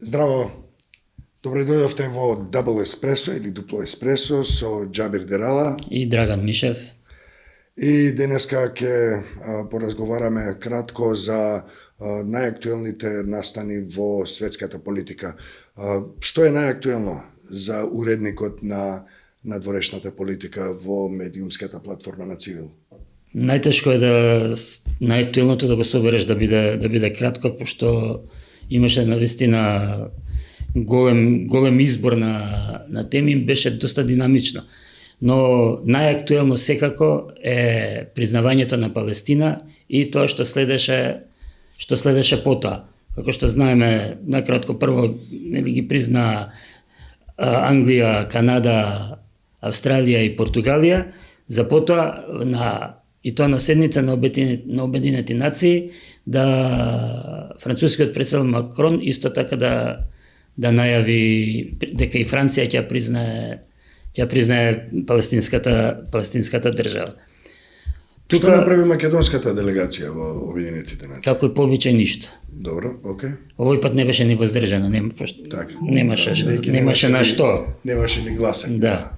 Здраво, добре дојдовте во Double Espresso или Дупло Еспресо со Џабир Дерала. И Драган Мишев. И денеска ќе поразговараме кратко за најактуелните настани во светската политика. Што е најактуелно за уредникот на надворешната политика во медиумската платформа на Цивил? Најтешко е најактуелното да го собереш да биде кратко, пошто имаше навистина голем избор на теми, беше доста динамично. Но најактуелно секако е признавањето на Палестина и тоа што следеше потоа. Како што знаеме, накратко прво ги призна Англија, Канада, Австралија и Португалија, за потоа и тоа на седница на Обединети нации, да францускиот председател Макрон исто така да најави дека и Франција ќе признае палестинската држава. Што направи македонската делегација во Обединетите нации? Како и по обичај ништо. Добро, окей. Овој пат не беше ни воздржана, немаше на што. Немаше ни гласање. Да.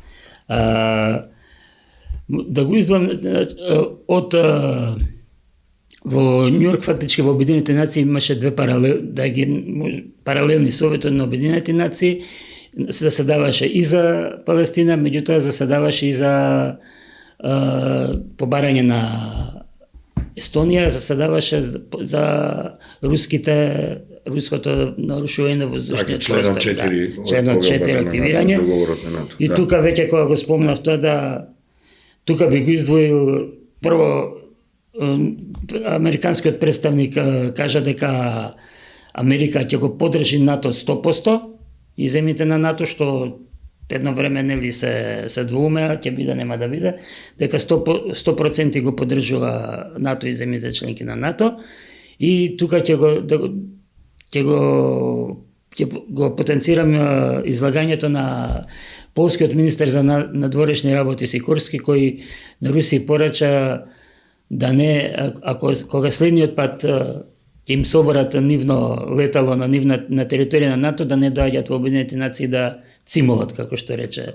Да го издвам од во Њујорк, фактички во Обединетите нации имаше две паралелни совети на Обединети нации, заседаваше и за Палестина, меѓутоа заседаваше и за побарање на Естонија, заседаваше за руското нарушување на воздушниот простор. Членот 4 активирање. И тука веќе кога го спомнав тоа тука би го издвоил прво американскиот представник кажа дека Америка ќе го поддржи НАТО 100% и земите на НАТО, што едно време нели се двоумеа, ќе биде, нема да биде, дека 100% го поддржува НАТО и земите членки на НАТО, и тука ќе го потенцирам излагањето на полскиот министер за надворешни работи Сикорски, кој на Русија порача да не, кога следниот пат им соборат нивно летало на територија на НАТО, да не доаѓаат во Обединети нации да цимолат, како што рече.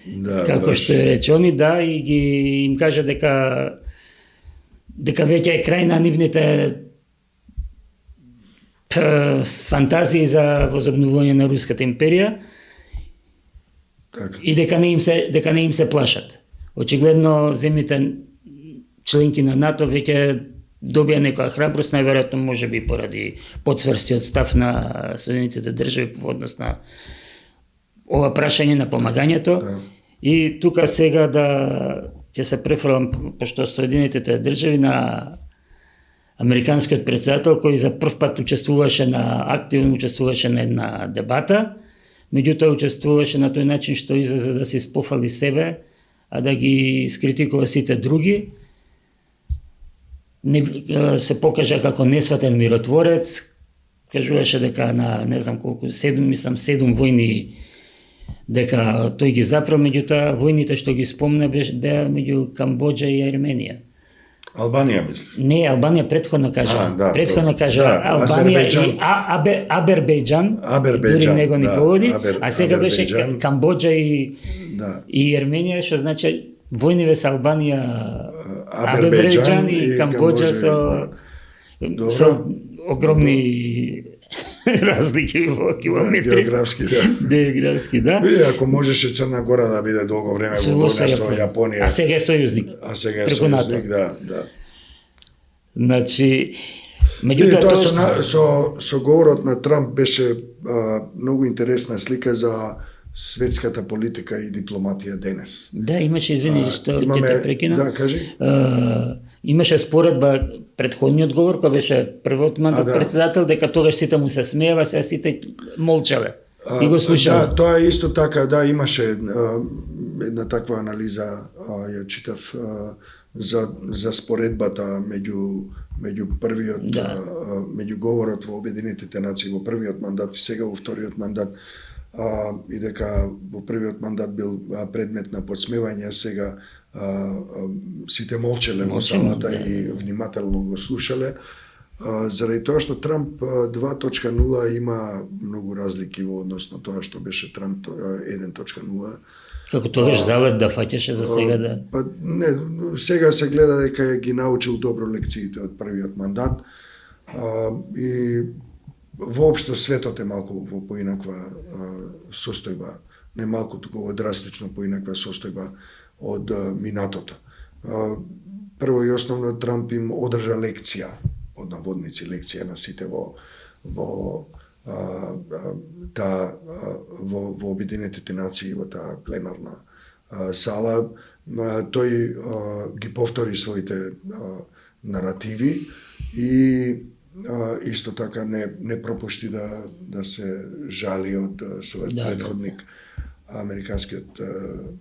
Што рече они, и им кажа дека веќе е крај на нивните фантазии за возобновување на Руската империја и дека не им се плашат. Очигледно земите членки на НАТО веќе добија некоја храброст, најверојатно можеби поради подсврстиот став на Соединетите држави во однос на ова прашање на помагањето. И тука сега ќе се префрлам, пошто Соединетите држави, на американскиот председател, кој за прв пат активно учествуваше на една дебата, меѓутоа учествуваше на тој начин што излезе да се испофали себе, а да ги скритикува сите други. Се покажа како несватен миротворец, кажуваше дека на не знам колку, 7 војни дека тој ги запрел, меѓутоа војните што ги спомна беа меѓу Камбоџа и Арменија. Албанија, мислиш? Не, Албанија претходно кажа. Албанија и Абербејџан, дури него ни поводи, а сега беше Камбоџа и Арменија, што значи војниве со Албанија, Абербејџан и Камбоџа со огромни разлики во километри. Географски, да. Види, ако можеше Црна Гора да биде долго време во војна со Јапонија. А сега е сојузник. Да. Значи, меѓутоа тоа со говорот на Трамп беше многу интересна слика за светската политика и дипломатија денес. Да, имаше, извини, што ќе те прекинам. Да, кажи. Имаше споредба претходниот говор, кој беше првиот мандат председател, дека тогаш сите му се смеева, сега сите молчале и го слушале. Да, тоа е исто така, имаше една таква анализа, ја читав, за споредбата меѓу првиот, меѓу говорот во Обединетите нации во првиот мандат и сега во вториот мандат, и дека во првиот мандат бил предмет на подсмевање, сега сите молчеле во салата и внимателно го слушале. заради тоа што Трамп 2.0 има многу разлики во однос на тоа што беше Трамп 1.0. Како тогаш залет да фаќаше за сега да... Па не, сега се гледа дека ги научил добро лекциите од првиот мандат и воопшто светот е малку во поинаква состојба, не малку, туку во драстично поинаква состојба од минатото. Прво и основно Трамп им одржа лекција, од наводници лекција на сите во Обединетите нации, во таа пленарна сала. Тој ги повтори своите наративи и исто така не пропушти да се жали од својот предходник,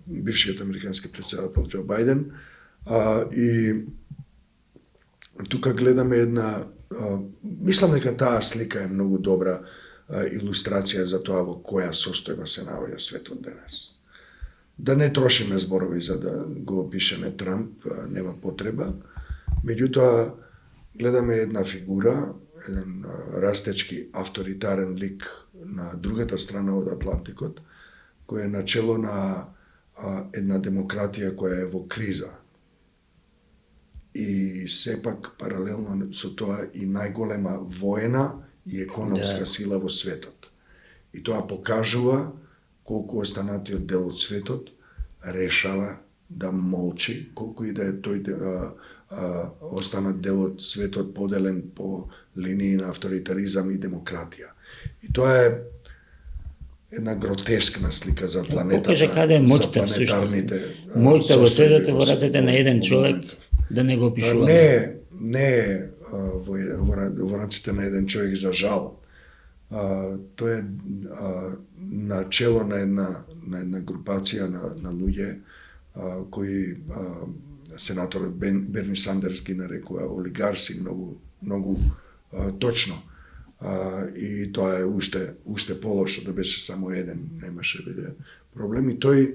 бившиот американски председател Џо Бајден. И тука гледаме една, мислам дека таа слика е многу добра илустрација за тоа во која состојба се наоѓа светот денес. Да не трошиме зборови за да го опишеме Трамп, нема потреба. Меѓутоа, гледаме една фигура, еден растечки авторитарен лик на другата страна од Атлантикот, кој е начело на една демократија која е во криза. И сепак, паралелно со тоа, и најголема воена и економска сила во светот. И тоа покажува колку останатиот дел од светот решава да молчи, колку и да е тој останат дел од светот поделен по линии на авторитаризам и демократија. И тоа е една гротескна слика за планетата. Покаже каде е моќта всушност. Моќта во светот во рацете на еден човек, да не го опишуваме. Не е во раците на еден човек, за жал. Тоа е начело на една групација на луѓе кои сенаторот Берни Сандерс ги нарекува олигарси многу точно. И тоа е уште полошо, да беше само еден, немаше биде проблем. И тој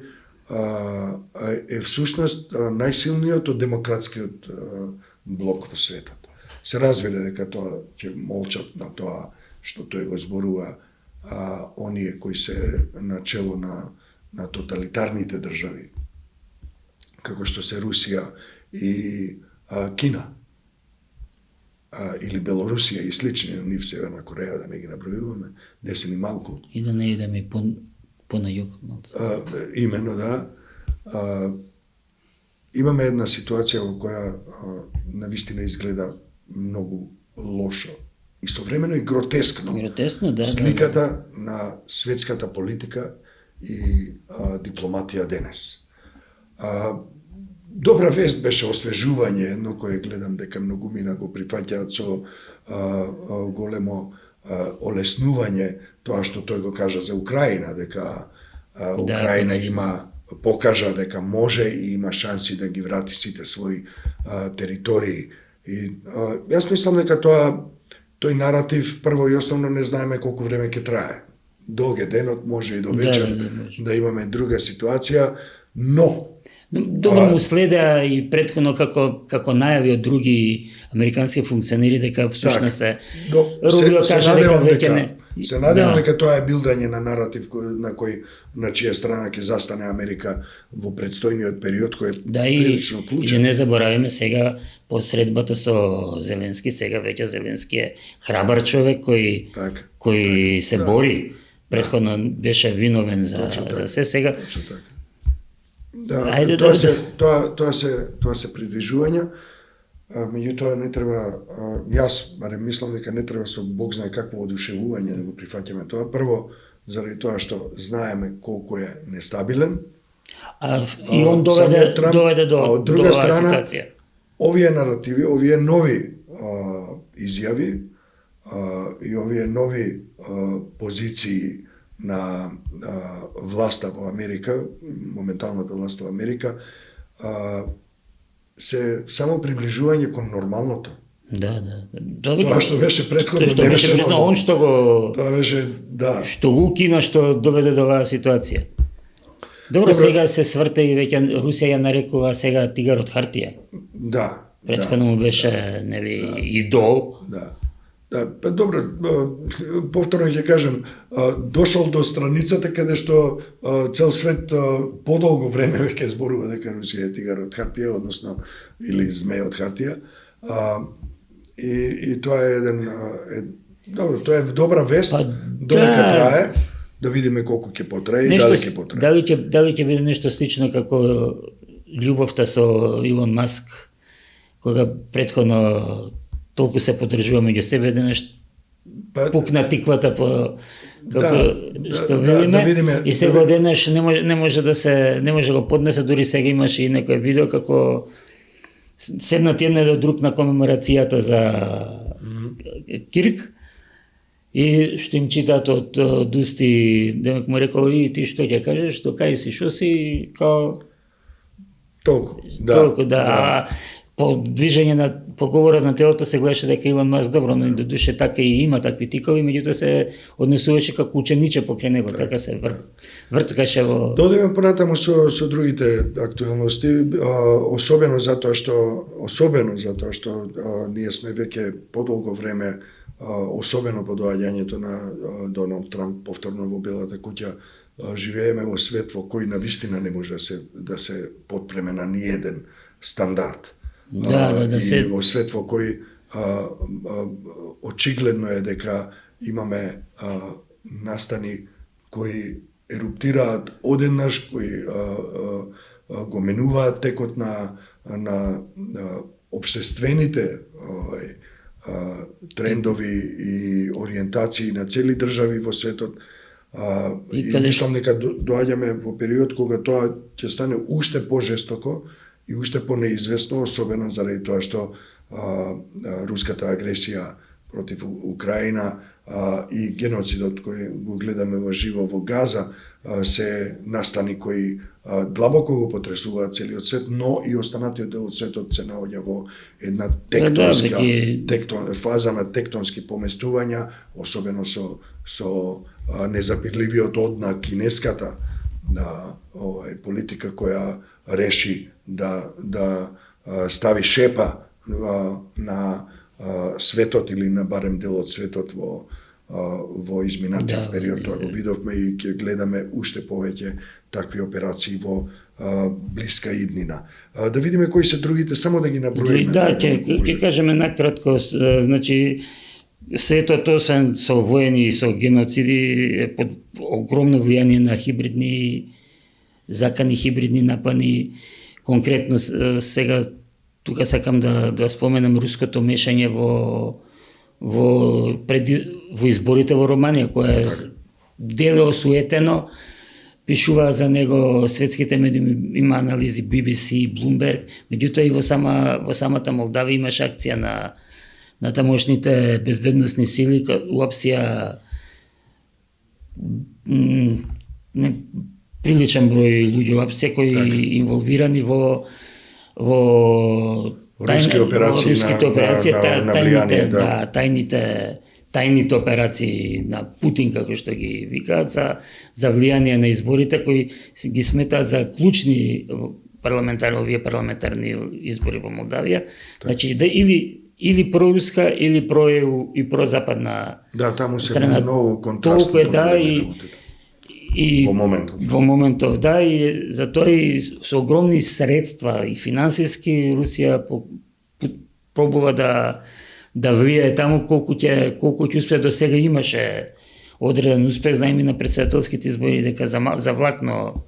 е всушност најсилниот од демократскиот блок во светот. Се развиле дека тоа ќе молчат на тоа што тој го зборува, оние кои се начело на тоталитарните држави, како што се Русија и Кина, или Белорусија и слични, нив Северна Кореја, да не ги набројуваме, не се ни малку. И да не идеме и по на југ малку. Имено, да. Имаме една ситуација во која навистина изгледа многу лошо. Истовремено и гротескно. Гротескно, да. Сликата на светската политика и дипломатија денес. Добра вест беше освежување, едно кое гледам дека многумина го прифаќаат со големо олеснување тоа што тој го кажа за Украина, дека Украина покажа дека може и има шанси да ги врати сите своји територии. И јас мислам дека тој наратив прво и основно не знаеме колку време ќе трае. Долг е денот, може и до вечер да имаме друга ситуација, но добро му следеа и претходно како најави од други американски функционери дека всушност е Рубио кажа дека веќе не. Се надевам дека тоа е билдање на наратив на чија страна ќе застане Америка во предстојниот период кој е прилично клучен. И не забораваме сега по средбата со Зеленски, сега веќе Зеленски е храбар човек кој се бори. Претходно беше виновен за се, сега. Да, тоа се придвижувања, меѓутоа не треба, јас барем мислам дека не треба со Бог знае какво одушевување да го прифаќаме тоа. Прво, заради тоа што знаеме колку е нестабилен. И он доведе до друга страна, ситуација. Овие наративи, овие нови изјави и овие нови позиции на власта во Америка, моменталната власт во Америка, се само приближување кон нормалното. Да. Тоа што беше претходно не беше нормално. Он што го тоа беше, да. Што го укина, што доведе до оваа ситуација. Добро, сега се сврте и веќе Русија ја нарекува сега тигар од хартија. Да. Претходно му беше нели идол. Да. Да, па добро, повторно ќе кажем, дошол до страницата каде што цел свет подолго време веќе зборува дека Русија е тигар од хартија, односно или змеј од хартија. И тоа е еден добро, тоа е добра вест, додека трае, да видиме колку ќе потрае и дали ќе потрае. Дали ќе биде нешто слично како љубовта со Илон Маск, кога претходно толку се подржува меѓу себе, денеш пукна тиквата по што видиме, и сега денеш не може да го поднесе, дури сега имаше и некој видео како седнат една до друг на комеморацијата за Кирк и што им читаат од усти, демек му рекол, и ти што ќе кажеш, кај си, шо си, као толку, да. По движење по говорот на телото се гледаше дека Илон Маск добро, но и до душе така и има такви тикови, меѓутоа се однесуваше како учениче покрај него, така се врткаше во... Додеме понатаму со другите актуелности, особено затоа што ние сме веќе подолго време, особено по доаѓањето на Доналд Трамп повторно во Белата куќа, живееме во свет во кој навистина не може да се подпреме на ниеден стандард. И во свет во кој очигледно е дека имаме настани кои еруптираат одеднаш, кои го менуваат текот на општествените трендови и ориентации на цели држави во светот. И мислам дека доаѓаме во период кога тоа ќе стане уште пожестоко и уште понеизвестно, особено заради тоа што руската агресија против Украина и геноцидот кој го гледаме во живо во Газа се настани кои длабоко го потресуваат целиот свет, но и останатиот дел од светот се наоѓа во една фаза на тектонски поместувања, особено со незапирливиот одна кинеската политика која реши да стави шепа на светот или на барем дел од светот во изминатиот период. Тоа го видовме и ќе гледаме уште повеќе такви операции во блиска иднина. Да видиме кои се другите, само да ги наброиме. Да, ќе кажеме накратко, значи светот освен со воени и со геноциди е под огромно влијание на хибридни закани, хибридни напани. Конкретно сега тука сакам да споменам руското мешање во изборите во Романија, кое е дело осуетено, пишува за него светските медиуми, има анализи BBC, Bloomberg, меѓутоа и во самата Молдавија имаше акција на тамошните безбедносни сили, уапсија приличен број луѓе уапсија кои инволвирани во руските операции, тајните операции на Путин, како што ги викаат, за влијание на изборите, кои ги сметаат за клучни парламентарни избори во Молдавија. Значи, или проруска, или про-ЕУ и прозападна страна. Да, таму се многу контрастно. Толку е, и во моментов, и затоа и со огромни средства и финансиски Русија пробува да влијае таму колку ќе успее. До сега имаше одреден успех, знаеме на претседателските избори дека завлакно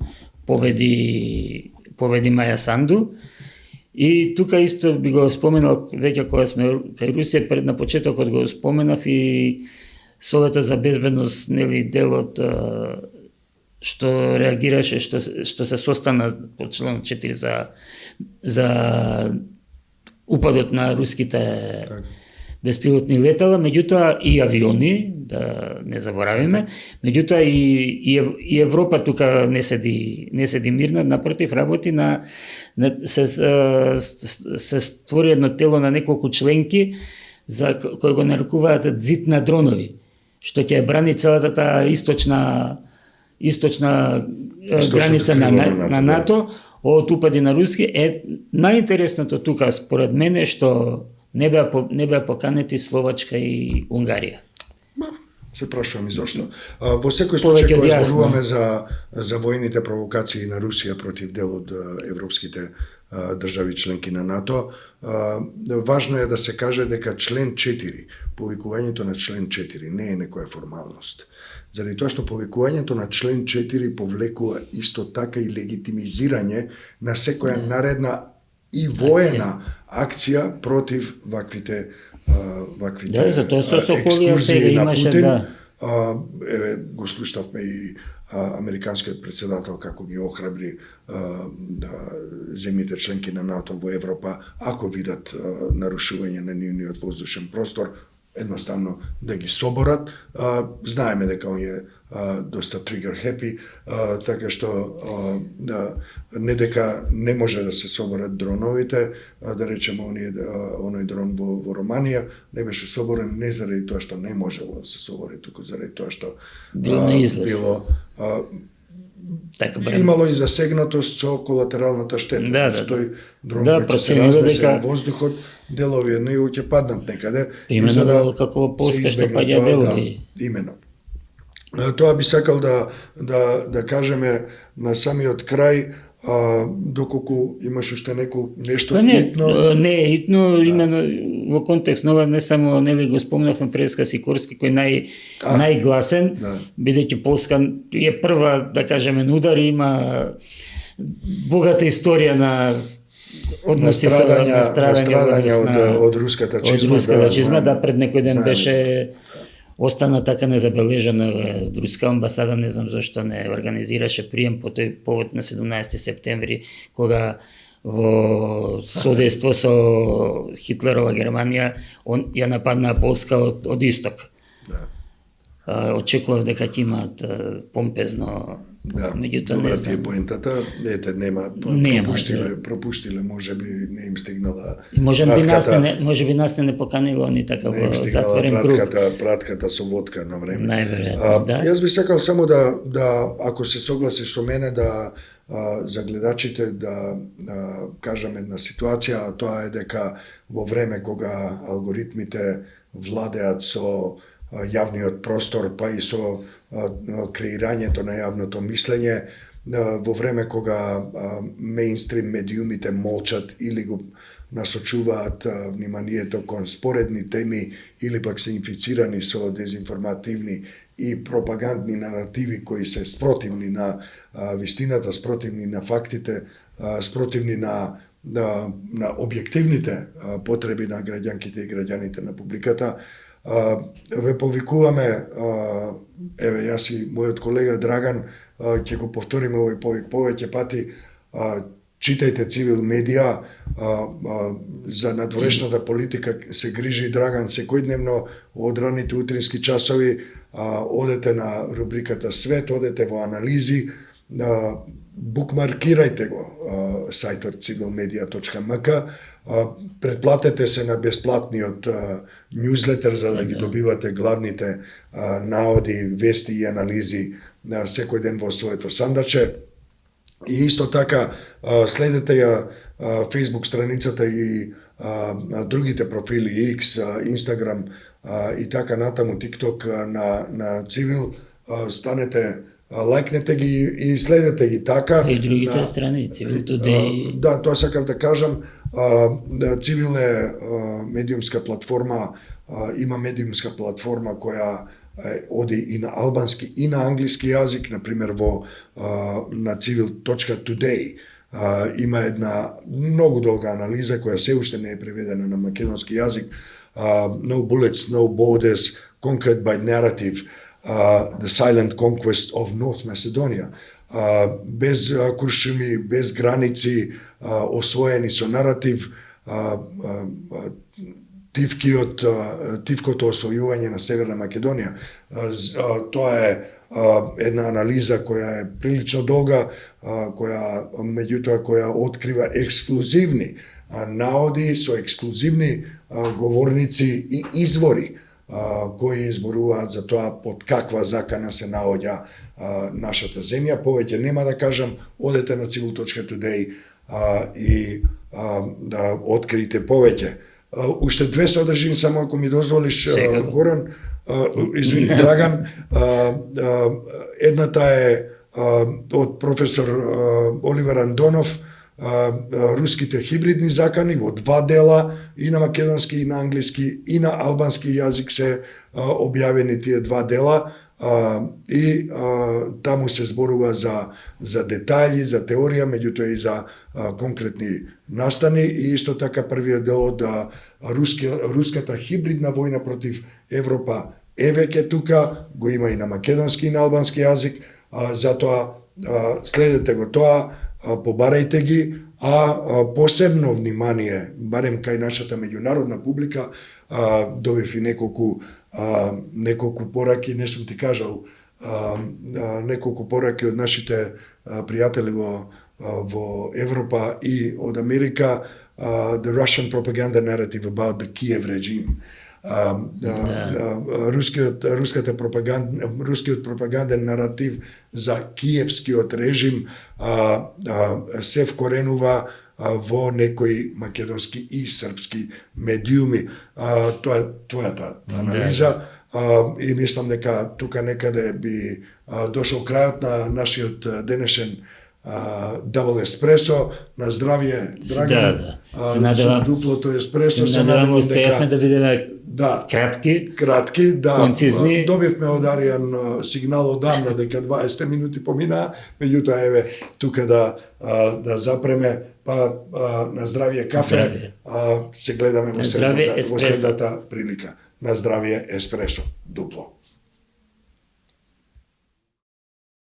победи Маја Санду. И тука исто би го споменал веќе кога сме кај Русија, пред на почетокот го споменав, и Советот за безбедност, нели, делот што реагираше, што се состана по член 4 за упадот на руските беспилотни летала, меѓутоа и авиони, да не заборавиме, меѓутоа и Европа тука не седи мирна, напротив, работи се створи едно тело на неколку членки за кои го нарекуваат зид на дронови, што ќе брани целата таа источна граница на НАТО од упади на руски, најинтересното тука според мене што не беа поканети Словачка и Унгарија. Се прашувам и зошто. Во секој случај кога зборуваме за војните провокации на Русија против дел од европските држави членки на НАТО, важно е да се каже дека член 4, повикувањето на член 4 не е некоја формалност. Заради тоа што повикувањето на член 4 повлекува исто така и легитимизирање на секоја наредна и воена акција против ваквите затоа со Соколија сега имаше еве го слушнавме и американскиот председател како ги охрабри земјите членки на НАТО во Европа, ако видат нарушување на нивниот воздушен простор, едноставно да ги соборат. Знаеме дека он е доста тригер хепи, така што не дека не може да се соборат дроновите, да речеме оној дрон во Романија не беше соборен не заради тоа што не можело да се собори, туку заради тоа што било имало и засегнатост со колатералната штета. Тој дрон кој ќе се разнесе во воздухот, делови од него ќе паднат некаде. Именно како во Полска што паѓа делови. Именно. Тоа би сакал да кажеме на самиот крај, доколку имаш уште нешто итно. Не е итно, именно во контекст на ова, не само нели го спомнавме Преска Сикорски кој најгласен, бидејќи Полска е прва, да кажеме, на удар, има богата историја на односи со страдање од руската чизма. Да, пред некој ден беше остана така незабележена руска амбасада, не знам зашто не организираше прием по тој повод на 17 септември, кога во содејство со Хитлерова Германија ја нападнаа Полска од исток. Очекував дека ќе имаат помпезно, меѓутоа не знам. Поентата, нема, пропуштиле, можеби не им стигнала може би нас не поканило ни така во затворен круг. Пратката со водка на време. Најверојатно, да. Јас би сакал само да ако се согласиш со мене, за гледачите да кажам една ситуација, а тоа е дека во време кога алгоритмите владеат со јавниот простор, па и со креирањето на јавното мислење, во време кога мејнстрим медиумите молчат или го насочуваат вниманието кон споредни теми или пак се инфицирани со дезинформативни и пропагандни наративи кои се спротивни на вистината, спротивни на фактите, спротивни на објективните потреби на граѓанките и граѓаните на публиката, ве повикуваме, еве јас и мојот колега Драган ќе го повториме овој повик повеќе пати, читајте Цивил медија, за надворешната политика се грижи Драган секојдневно од раните утрински часови, одете на рубриката Свет, одете во анализи, букмаркирајте го сајтот civilmedia.mk, претплатете се на бесплатниот њузлетер за да ги добивате главните наоди, вести и анализи секој ден во своето сандаче. И исто така следете ја Facebook страницата и другите профили X, Instagram и така натаму, TikTok на Цивил, станете, лајкнете ги и следете ги така. И другите страни, Цивил Today. Да, тоа сакав да кажам. Цивил е медиумска платформа, има медиумска платформа која оди и на албански и на англиски јазик, например на civil.today има една многу долга анализа која се уште не е преведена на македонски јазик, No Bullets, No Borders, Conquered by Narrative, The Silent Conquest of North Macedonia. Без куршуми, без граници, освоени со наратив, тивкото освојување на Северна Македонија. Тоа е една анализа која е прилично долга, која открива ексклузивни наоди со ексклузивни говорници и извори кои зборуваат за тоа под каква закана се наоѓа нашата земја. Повеќе нема да кажам, одете на civil.today и да откриете повеќе. Уште две содржини, само ако ми дозволиш, Горан, извини, Драган. Едната е од професор Оливер Андонов, руските хибридни закани во два дела, и на македонски, и на англиски, и на албански јазик се објавени тие два дела, и таму се зборува за детаљи, за теорија, меѓутоа и за конкретни настани, и исто така првиот дел од руската хибридна војна против Европа е веќе тука, го има и на македонски и на албански јазик, затоа следете го тоа, побарајте ги, посебно внимание, барем кај нашата меѓународна публика, добив и неколку пораки, не сум ти кажал, неколку пораки од нашите пријатели во Европа и од Америка, the Russian propaganda narrative about the Kiev regime. Рускиот пропаганден наратив за киевскиот режим се вкоренува во некои македонски и српски медиуми. Тоа е твојата анализа, и мислам дека тука некаде би дошол крајот на нашиот денешен Double Espresso. На здравје, Драган. Се надевам дуплото еспресо. Се надевам успеавме да видиме кратки, концизни. Добивме од Аријан сигнал одамна дека 20 минути поминаа, меѓутоа еве тука да запреме, па на здравје кафе. Се гледаме во следната прилика. На здравје еспресо дупло.